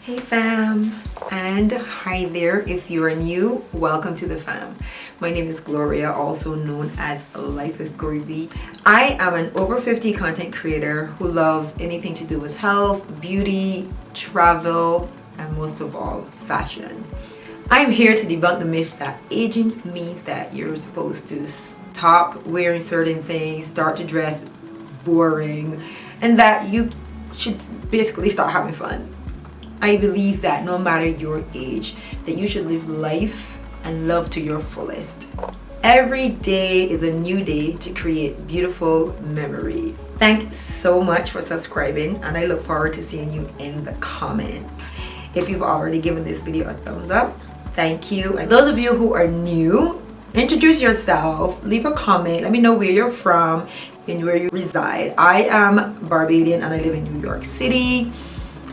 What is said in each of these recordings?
Hey fam, and hi there. If you are new, welcome to the fam. My name is Gloria, also known as LifewithGloreeB. I am an over 50 content creator who loves anything to do with health, beauty, travel, and most of all, fashion. I'm here to debunk the myth that aging means that you're supposed to stop wearing certain things, start to dress boring, and that you should basically start having fun. I believe that no matter your age, that you should live life and love to your fullest. Every day is a new day to create beautiful memory. Thanks so much for subscribing, and I look forward to seeing you in the comments. If you've already given this video a thumbs up, thank you. And those of you who are new, introduce yourself, leave a comment, let me know where you're from and where you reside. I am Barbadian and I live in New York City.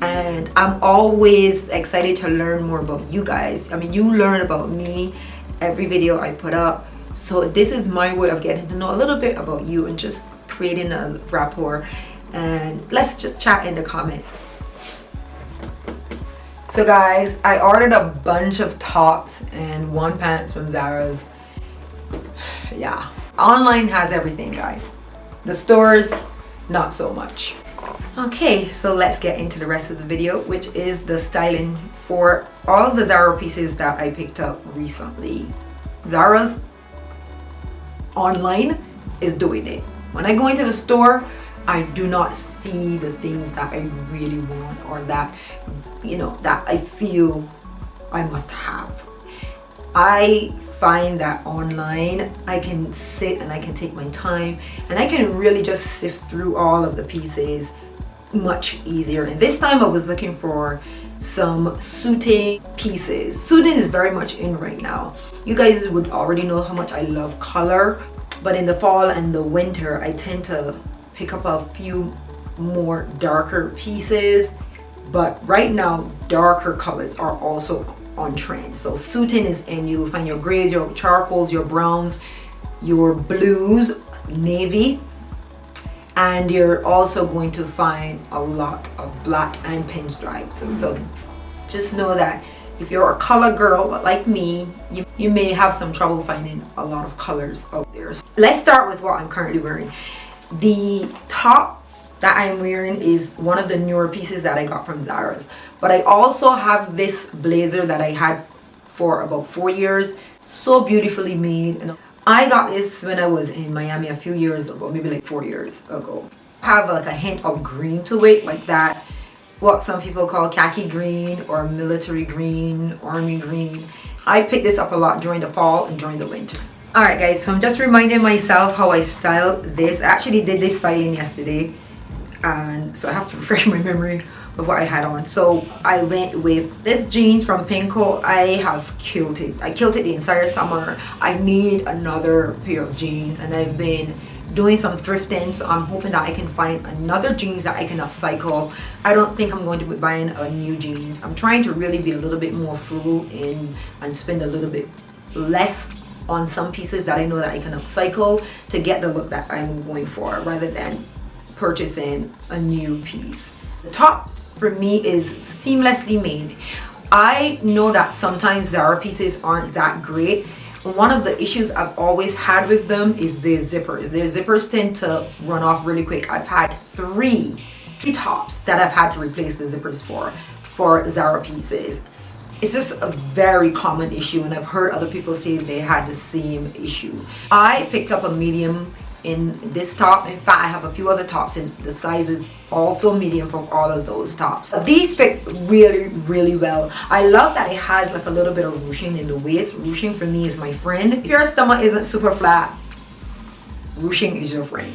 And I'm always excited to learn more about you guys. I mean, you learn about me every video I put up. So this is my way of getting to know a little bit about you and just creating a rapport. And let's just chat in the comments. So guys, I ordered a bunch of tops and one pants from Zara's. Yeah, online has everything, guys. The stores, not so much. Okay, so let's get into the rest of the video, which is the styling for all of the Zara pieces that I picked up recently. Zara's online is doing it. When I go into the store, I do not see the things that I really want or that, that I feel I must have. I find that online I can sit and I can take my time and I can really just sift through all of the pieces much easier. And this time I was looking for some suiting pieces. Suiting is very much in right now. You guys would already know how much I love color, but in the fall and the winter I tend to pick up a few more darker pieces, but right now darker colors are also on trend. So suiting is in. You'll find your grays, your charcoals, your browns, your blues, navy, and you're also going to find a lot of black and pinstripes. And so just know that if you're a color girl, but like me, you may have some trouble finding a lot of colors out there. Let's start with what I'm currently wearing. The top that I'm wearing is one of the newer pieces that I got from Zara's, but I also have this blazer that I had for about 4 years, so beautifully made. And I got this when I was in Miami a few years ago, maybe like 4 years ago. Have like a hint of green to it, like that, what some people call khaki green or military green, army green. I picked this up a lot during the fall and during the winter. Alright guys, so I'm just reminding myself how I styled this. I actually did this styling yesterday, and so I have to refresh my memory of what I had on. So I went with this jeans from Pinko. I have killed it. I killed it the entire summer. I need another pair of jeans, and I've been doing some thrifting, so I'm hoping that I can find another jeans that I can upcycle. I don't think I'm going to be buying a new jeans. I'm trying to really be a little bit more frugal and spend a little bit less on some pieces that I know that I can upcycle to get the look that I'm going for, rather than purchasing a new piece. The top for me is seamlessly made. I know that sometimes Zara pieces aren't that great. One of the issues I've always had with them is their zippers. Their zippers tend to run off really quick. I've had three tops that I've had to replace the zippers for Zara pieces. It's just a very common issue, and I've heard other people say they had the same issue. I picked up a medium in this top. In fact, I have a few other tops in the sizes also medium from all of those tops. These fit really, really well. I love that it has like a little bit of ruching in the waist. Ruching for me is my friend. If your stomach isn't super flat, ruching is your friend.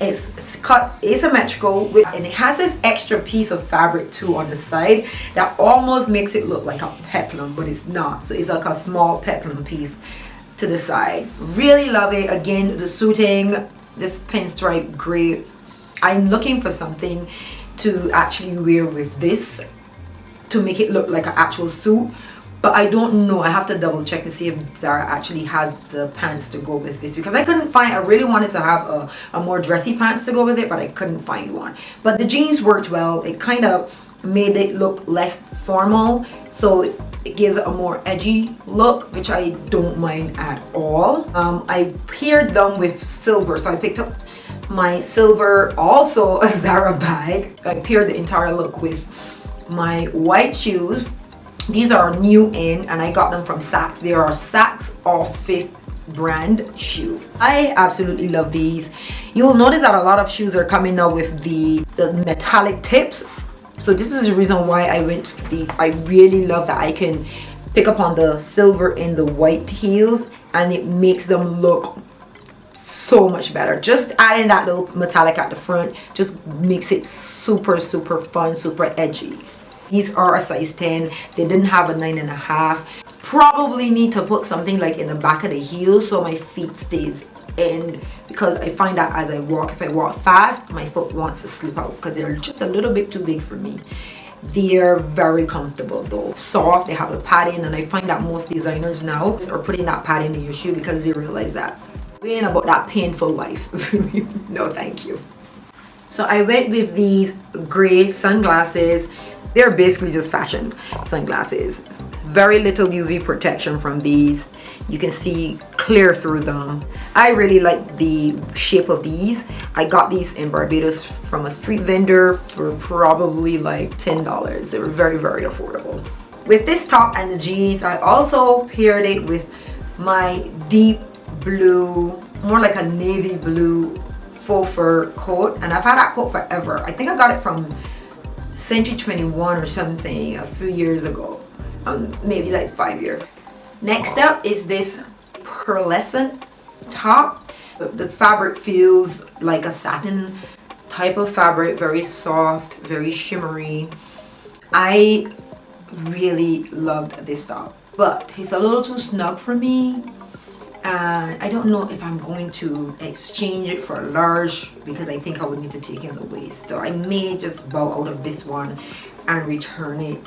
It's cut asymmetrical and it has this extra piece of fabric too on the side that almost makes it look like a peplum, but it's not. So it's like a small peplum piece to the side. Really love it. Again, the suiting, this pinstripe gray. I'm looking for something to actually wear with this to make it look like an actual suit. But I don't know, I have to double check to see if Zara actually has the pants to go with this, because I couldn't find, I really wanted to have a more dressy pants to go with it, but I couldn't find one. But the jeans worked well. It kind of made it look less formal, so it gives it a more edgy look, which I don't mind at all. I paired them with silver, so I picked up my silver, also a Zara bag. I paired the entire look with my white shoes. These are new in, and I got them from Saks. They are Saks Off Fifth brand shoe. I absolutely love these. You'll notice that a lot of shoes are coming now with the metallic tips. So this is the reason why I went for these. I really love that I can pick up on the silver in the white heels, and it makes them look so much better. Just adding that little metallic at the front just makes it super fun, super edgy. These are a size 10. They didn't have a 9.5. Probably need to put something like in the back of the heel so my feet stays in, because I find that as I walk, if I walk fast, my foot wants to slip out because they're just a little bit too big for me. They're very comfortable though, soft. They have the padding, and I find that most designers now are putting that padding in your shoe because they realize that we ain't about that painful life. No thank you. So I went with these gray sunglasses. They're basically just fashion sunglasses. Very little UV protection from these. You can see clear through them. I really like the shape of these. I got these in Barbados from a street vendor for probably like $10. They were very affordable. With this top and the jeans, I also paired it with my deep blue, more like a navy blue faux fur coat. And I've had that coat forever. I think I got it from Century 21 or something a few years ago, maybe like 5 years. Next up is this pearlescent top. The fabric feels like a satin type of fabric, very soft, very shimmery. I really loved this top, but it's a little too snug for me, and I don't know if I'm going to exchange it for a large, because I think I would need to take in the waist. So I may just bow out of this one and return it.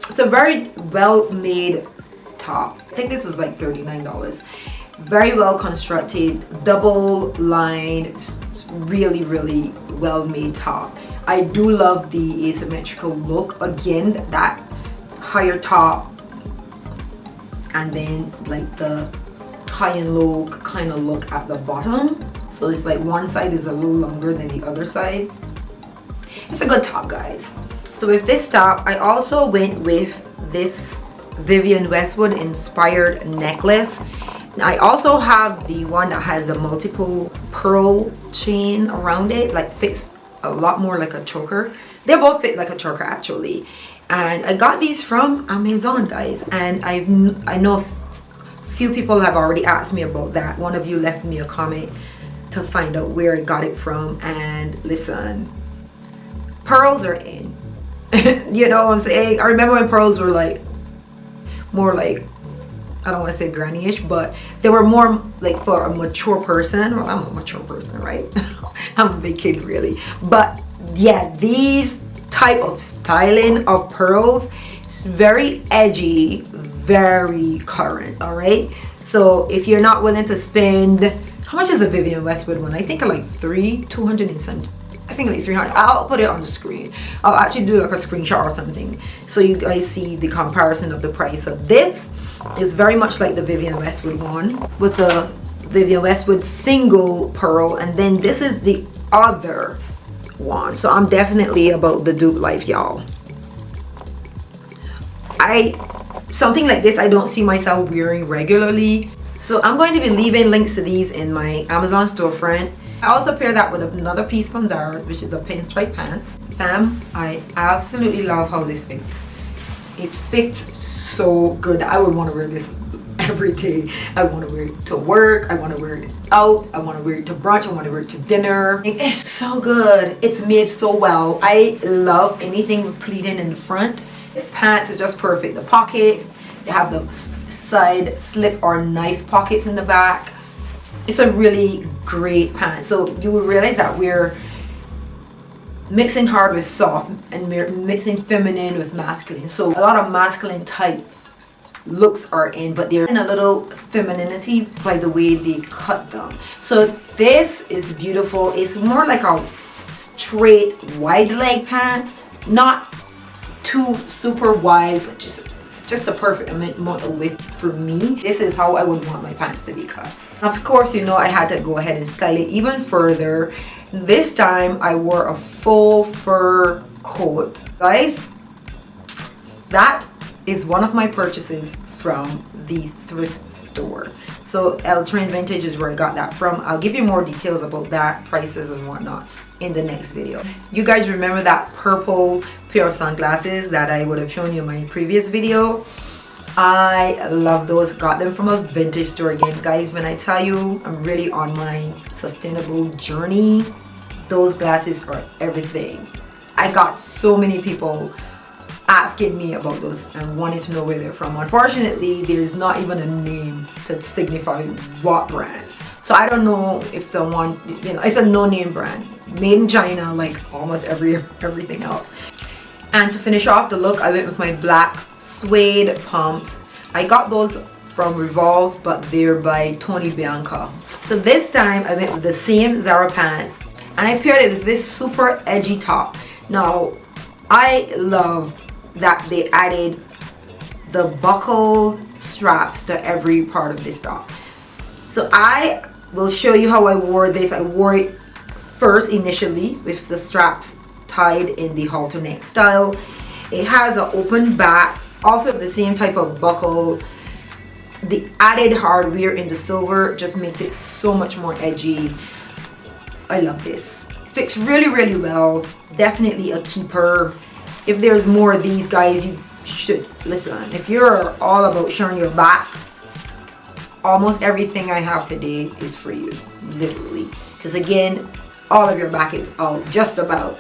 It's a very well made top. I think this was like $39. Very well constructed, double lined, really well made top. I do love the asymmetrical look. Again, that higher top and then like the high and low kind of look at the bottom. So it's like one side is a little longer than the other side. It's a good top, guys. So with this top, I also went with this Vivienne Westwood inspired necklace. I also have the one that has the multiple pearl chain around it, like fits a lot more like a choker. They both fit like a choker actually. And I got these from Amazon, guys, and I know few people have already asked me about that. One of you left me a comment to find out where I got it from, and listen, pearls are in. You know what I'm saying? I remember when pearls were like more like, I don't want to say granny-ish, but they were more like for a mature person. Well, I'm a mature person, right? I'm a big kid really, but yeah, these type of styling of pearls, it's very edgy, very current. All right, so if you're not willing to spend, how much is a Vivienne Westwood one? I think like 200 and some, I think like 300. I'll put it on the screen. I'll actually do like a screenshot or something so you guys see the comparison of the price. So this is very much like the Vivienne Westwood one with the Vivienne Westwood single pearl, and then this is the other one. So I'm definitely about the dupe life, y'all. Something like this I don't see myself wearing regularly, so I'm going to be leaving links to these in my Amazon storefront. I also pair that with another piece from Zara, which is a pinstripe pants. Fam, I absolutely love how this fits. It fits so good. I would want to wear this every day. I want to wear it to work, I want to wear it out, I want to wear it to brunch, I want to wear it to dinner. It's so good. It's made so well. I love anything with pleating in the front. This pants is just perfect. The pockets, they have the side slip or knife pockets in the back. It's a really great pants. So you will realize that we're mixing hard with soft and we're mixing feminine with masculine. So a lot of masculine type looks are in, but they're in a little femininity by the way they cut them. So this is beautiful. It's more like a straight wide leg pants, not too super wide, but just the perfect amount of width for me. This is how I would want my pants to be cut. Of course, you know, I had to go ahead and style it even further. This time I wore a full fur coat. Guys, that is one of my purchases from the thrift store. So L Train Vintage is where I got that from. I'll give you more details about that, prices and whatnot, in the next video. You guys remember that purple pair of sunglasses that I would have shown you in my previous video? I love those. Got them from a vintage store. Again, guys, when I tell you I'm really on my sustainable journey, those glasses are everything. I got so many people asking me about those and wanting to know where they're from. Unfortunately, there's not even a name to signify what brand. So I don't know if the one, you know, it's a no-name brand, made in China, like almost everything else. And to finish off the look, I went with my black suede pumps. I got those from Revolve, but they're by Tony Bianca. So this time I went with the same Zara pants and I paired it with this super edgy top. Now, I love that they added the buckle straps to every part of this top. So I will show you how I wore this. I wore it first initially with the straps tied in the halter neck style. It has an open back, also the same type of buckle. The added hardware in the silver just makes it so much more edgy. I love this. Fits really, really well. Definitely a keeper. If there's more of these, guys, you should listen. If you're all about showing your back, almost everything I have today is for you, literally. Because again, all of your back is out, just about.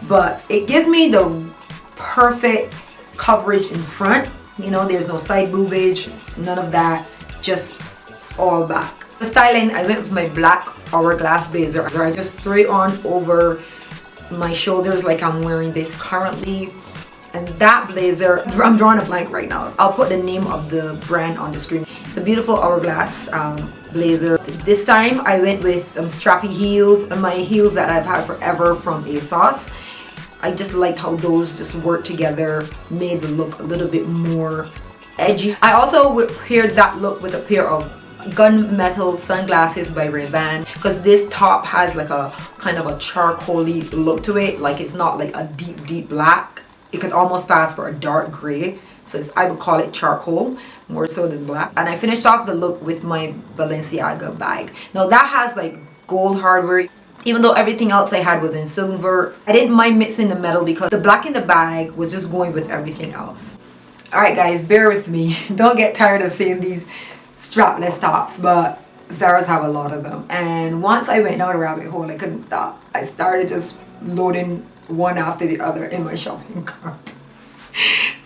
But it gives me the perfect coverage in front. You know, there's no side boobage, none of that, just all back. The styling, I went with my black hourglass blazer. I just threw it on over my shoulders like I'm wearing this currently. And that blazer, I'm drawing a blank right now. I'll put the name of the brand on the screen. It's a beautiful hourglass blazer. This time I went with strappy heels, and my heels that I've had forever from ASOS. I just liked how those just worked together, made the look a little bit more edgy. I also paired that look with a pair of gunmetal sunglasses by Ray-Ban, because this top has like a kind of a charcoaly look to it. Like it's not like a deep black. It could almost pass for a dark gray. So I would call it charcoal more so than black. And I finished off the look with my Balenciaga bag. Now that has like gold hardware. Even though everything else I had was in silver, I didn't mind mixing the metal because the black in the bag was just going with everything else. Alright guys, bear with me. Don't get tired of seeing these strapless tops, but Zara's have a lot of them. And once I went down a rabbit hole, I couldn't stop. I started just loading one after the other in my shopping cart.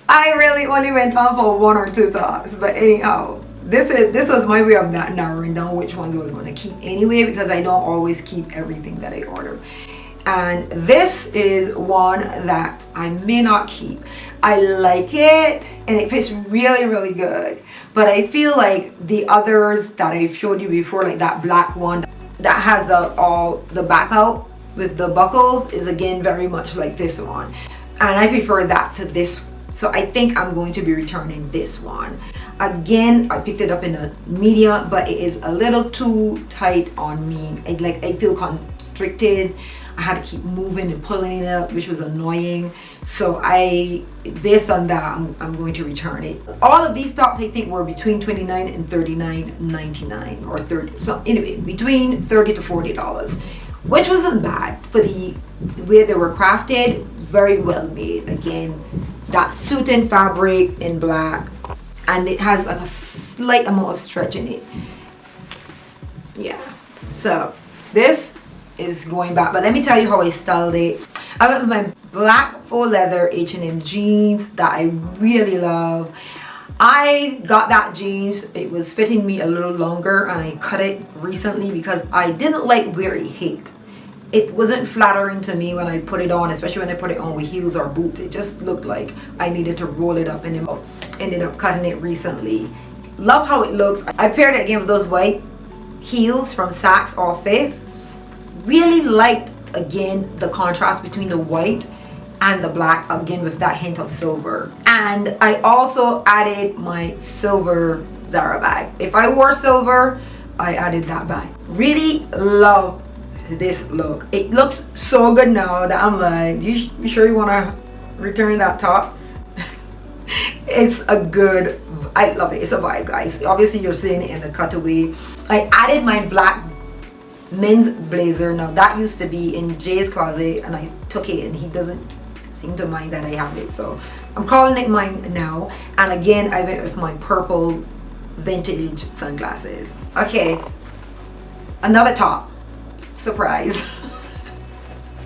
I really only went on for one or two tops, but anyhow, this was my way of not narrowing down which ones I was going to keep anyway, because I don't always keep everything that I order. And this is one that I may not keep. I like it and it fits really, really good, but I feel like the others that I've showed you before, like that black one that has all the back out with the buckles, is again very much like this one, and I prefer that to this. So I think I'm going to be returning this one. Again, I picked it up in a medium, but it is a little too tight on me. I feel constricted. I had to keep moving and pulling it up, which was annoying. So based on that, I'm going to return it. All of these tops I think were between $29 and $39.99 or 30. So anyway, between $30 to $40, which wasn't bad for the way they were crafted. Very well made. Again, that satin fabric in black, and it has like a slight amount of stretch in it. Yeah, so this is going back, but let me tell you how I styled it. I went with my black faux leather H&M jeans that I really love. I got that jeans, it was fitting me a little longer, and I cut it recently because I didn't like where it hit. it wasn't flattering to me when I put it on, especially when I put it on with heels or boots. It just looked like I needed to roll it up, and then ended up cutting it recently. Love how it looks. I paired it again with those white heels from Saks or Fifth. Really liked, again, the contrast between the white and the black, again with that hint of silver. And I also added my silver Zara bag. If I wore silver, I added that bag. Really love this look. It looks so good now that I'm like, you sure you want to return that top? It's a good, I love it. It's a vibe, guys. Obviously you're seeing it in the cutaway. I added my black men's blazer. Now that used to be in Jay's closet, and I took it, and he doesn't seem to mind that I have it, so I'm calling it mine now. And again, I went with my purple vintage sunglasses. Okay, another top. Surprise.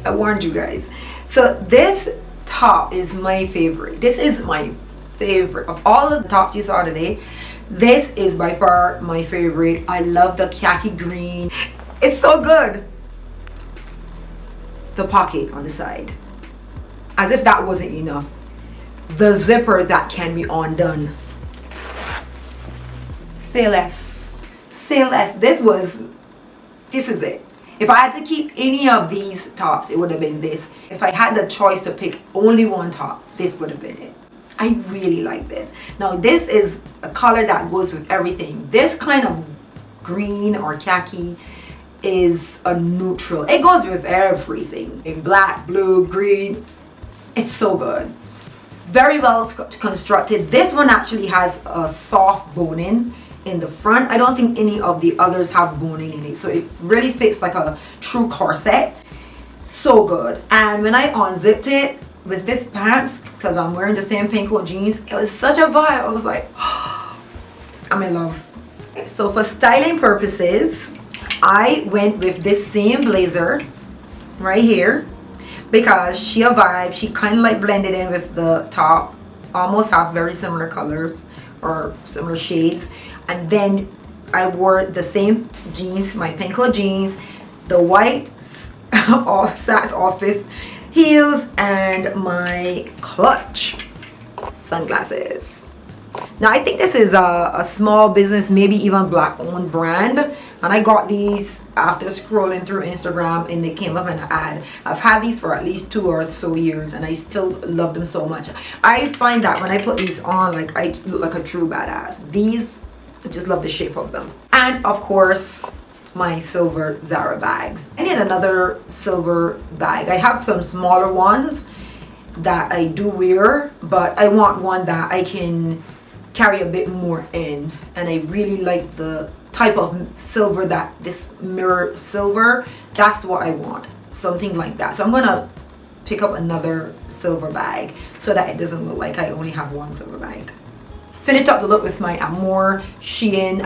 I warned you guys. So this top is my favorite. This is my favorite of all of the tops you saw today. This is by far my favorite. I love the khaki green. It's so good. The pocket on the side, as if that wasn't enough, the zipper that can be undone. Say less. Say less. This is it. If I had to keep any of these tops, it would have been this. If I had the choice to pick only one top, this would have been it. I really like this. Now this is a color that goes with everything. This kind of green or khaki is a neutral. It goes with everything. In black, blue, green. It's so good. Very well constructed. This one actually has a soft boning in the front. I don't think any of the others have boning in it, so it really fits like a true corset. So good. And when I unzipped it with this pants, because I'm wearing the same pinko jeans, it was such a vibe. I was like, oh, I'm in love. So for styling purposes, I went with this same blazer right here, because she a vibe. She kind of like blended in with the top, almost have very similar colors or similar shades. And then I wore the same jeans, my pinko jeans, the white Saks Office heels, and my clutch sunglasses. Now I think this is a small business, maybe even black owned brand, and I got these after scrolling through Instagram, and they came up in an ad. I've had these for at least 2 or so years, and I still love them so much. I find that when I put these on, like, I look like a true badass. These, I just love the shape of them. And of course, my silver Zara bags. I need another silver bag. I have some smaller ones that I do wear, but I want one that I can carry a bit more in. And I really like the type of silver, that this mirror silver, that's what I want, something like that. So I'm gonna pick up another silver bag so that it doesn't look like I only have one silver bag. Finished up the look with my Amore Shein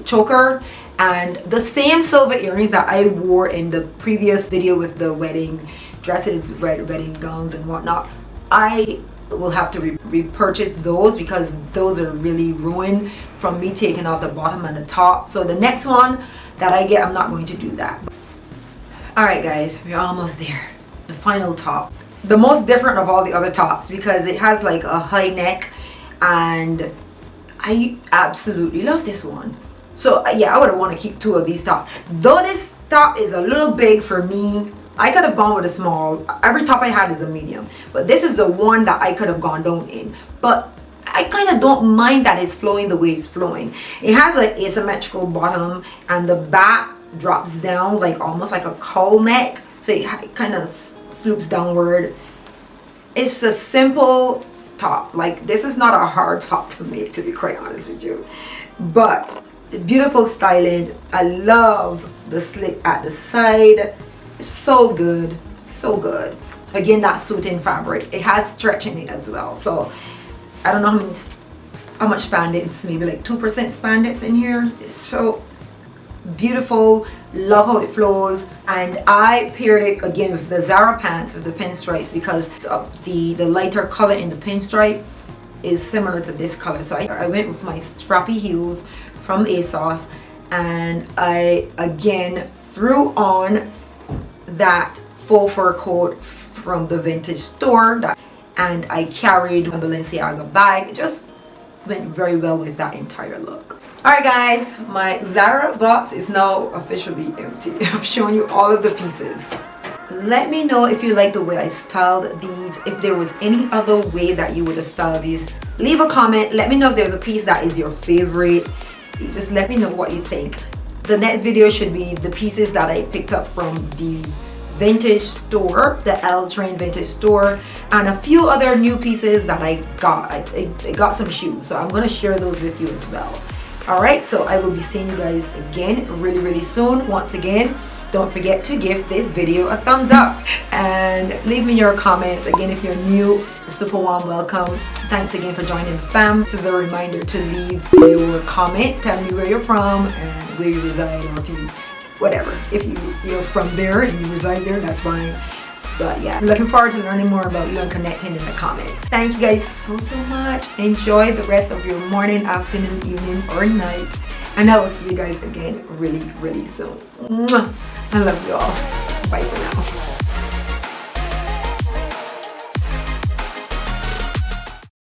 choker and the same silver earrings that I wore in the previous video with the wedding dresses, red wedding gowns and whatnot. I will have to repurchase those because those are really ruined from me taking off the bottom and the top. So the next one that I get, I'm not going to do that. Alright guys, we're almost there. The final top. The most different of all the other tops because it has like a high neck, and I absolutely love this one. So yeah, I would want to keep 2 of these tops. Though this top is a little big for me, I could have gone with a small. Every top I had is a medium, but this is the one that I could have gone down in. But I kind of don't mind that it's flowing the way it's flowing. It has an asymmetrical bottom, and the back drops down like almost like a cowl neck, so it kind of sloops downward. It's a simple top. Like, this is not a hard top to make, to be quite honest with you, but beautiful styling. I love the slit at the side. It's so good, so good. Again, that suiting fabric, it has stretch in it as well. So I don't know how much spandex, maybe like 2% spandex in here. It's so beautiful. Love how it flows. And I paired it again with the Zara pants with the pinstripes because of the lighter color in the pinstripe is similar to this color. So I went with my strappy heels from ASOS, and I again threw on that faux fur coat from the vintage store, and I carried a Balenciaga bag. It just went very well with that entire look. Alright guys, my Zara box is now officially empty. I've shown you all of the pieces. Let me know if you like the way I styled these. If there was any other way that you would have styled these, leave a comment. Let me know if there's a piece that is your favorite. Just let me know what you think. The next video should be the pieces that I picked up from the vintage store, the L Train vintage store, and a few other new pieces that I got. I got some shoes, so I'm going to share those with you as well. Alright, so I will be seeing you guys again really soon. Once again, don't forget to give this video a thumbs up and leave me your comments. Again, if you're new, super warm welcome. Thanks again for joining the fam. This is a reminder to leave your comment. Tell me where you're from and where you reside, or if you, whatever. If you're from there and you reside there, that's fine. But yeah, I'm looking forward to learning more about you and connecting in the comments. Thank you guys so much. Enjoy the rest of your morning, afternoon, evening, or night. And I will see you guys again really soon. Mwah. I love you all. Bye for now.